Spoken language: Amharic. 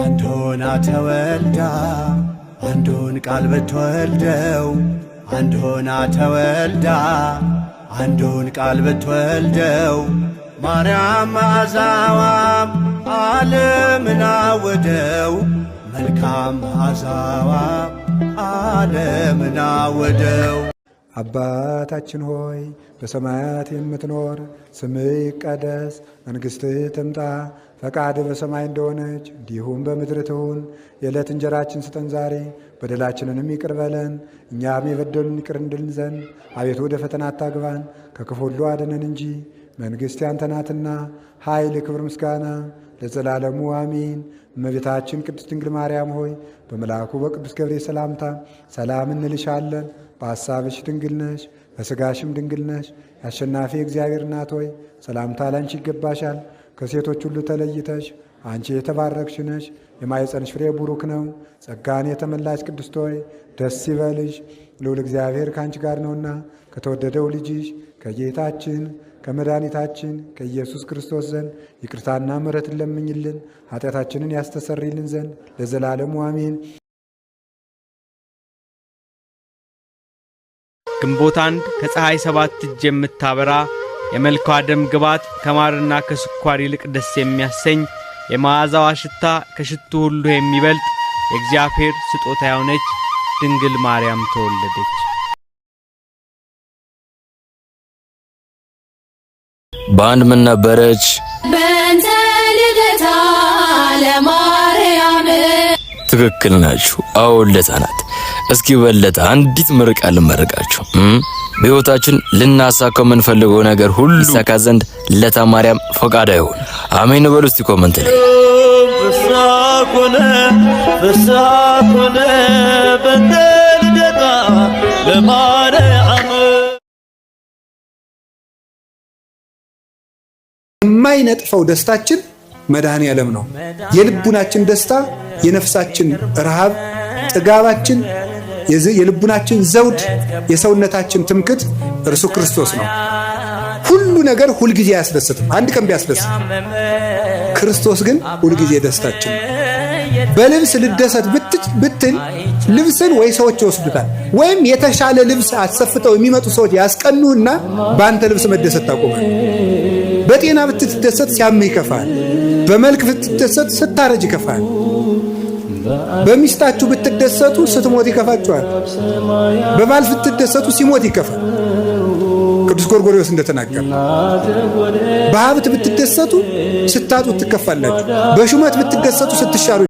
አንድ ሆና ተወልዳ አንዱን ቃል ብትወልደው አንድ ሆና ተወልዳ አንዱን ቃል ብትወልደው ማርያም መዓዛዋም ዓለምን አወደው መልካም መዓዛዋ ዓለምን አወደው። አባታችን ሆይ በሰማያት የምትኖር ስምህ ይቀደስ፣ መንግሥትህ ትምጣ፣ ፈቃድህ በሰማይ እንደሆነች እንዲሁም በምድር ትሁን። የዕለት እንጀራችን ስጠን ዛሬ፣ በደላችንንም ይቅር በለን እኛም የበደሉን ይቅር እንድልን ዘንድ። አቤቱ ወደ ፈተና አታግባን፣ ከክፉ ሁሉ አድነን እንጂ መንግሥት ያንተ ናትና ኃይል፣ ክብር፣ ምስጋና ለዘላለሙ አሜን። እመቤታችን ቅድስት ድንግል ማርያም ሆይ በመልአኩ በቅዱስ ገብርኤል ሰላምታ ሰላም እንልሻለን። በሐሳብሽ ድንግል ነሽ፣ በሥጋሽም ድንግል ነሽ። የአሸናፊ እግዚአብሔር እናት ሆይ ሰላምታ ላንቺ ይገባሻል። ከሴቶች ሁሉ ተለይተሽ አንቺ የተባረክሽ ነሽ፣ የማኅፀንሽ ፍሬ ቡሩክ ነው። ጸጋን የተመላሽ ቅድስት ሆይ ደስ ይበልሽ፣ ልዑል እግዚአብሔር ከአንቺ ጋር ነውና ከተወደደው ልጅሽ ከጌታችን ከመድኃኒታችን ከኢየሱስ ክርስቶስ ዘንድ ይቅርታና ምሕረትን ለምኝልን ኃጢአታችንን ያስተሰርይልን ዘንድ ለዘላለሙ አሜን። ግንቦት 1 ከፀሐይ 7 እጅ የምታበራ የመልኳ ደም ግባት ከማርና ከስኳር ይልቅ ደስ የሚያሰኝ የመዓዛዋ ሽታ ከሽቱ ሁሉ የሚበልጥ የእግዚአብሔር ስጦታ የሆነች ድንግል ማርያም ተወለደች። በአንድ ምን ነበረች? በእንተ ልደታ ለማርያም። ትክክል ናችሁ። አዎ ልደታ ናት። እስኪ በለጠ አንዲት ምርቃ ልመርቃችሁ። በሕይወታችን ልናሳካው የምንፈልገው ነገር ሁሉ ይሳካ ዘንድ ልደታ ማርያም ፈቃዷ ይሁን። አሜን በሉ እስቲ ኮመንት ላይ። ፍስሐ ኮነ በእንተ ልደታ ለማርያም። የማይነጥፈው ደስታችን መድኃኔ ዓለም ነው። የልቡናችን ደስታ፣ የነፍሳችን ረሃብ፣ ጥጋባችን፣ የልቡናችን ዘውድ፣ የሰውነታችን ትምክት እርሱ ክርስቶስ ነው። ሁሉ ነገር ሁልጊዜ አያስደስትም። አንድ ቀን ቢያስደስት፣ ክርስቶስ ግን ሁልጊዜ ደስታችን ነው። በልብስ ልደሰት ብትል ልብስን ወይ ሰዎች ይወስዱታል፣ ወይም የተሻለ ልብስ አሰፍተው የሚመጡ ሰዎች ያስቀኑና በአንተ ልብስ መደሰት ታቆማል። በጤና ብትደሰት ሲያምህ ይከፋል። በመልክ ብትደሰት ስታረጅ ይከፋል። በሚስታችሁ ብትደሰቱ ስትሞት ይከፋችኋል። በባል ብትደሰቱ ሲሞት ይከፋል። ቅዱስ ጎርጎርዮስ እንደተናገረ በሀብት ብትደሰቱ ስታጡ ትከፋላችሁ። በሹመት ብትደሰቱ ስትሻሩ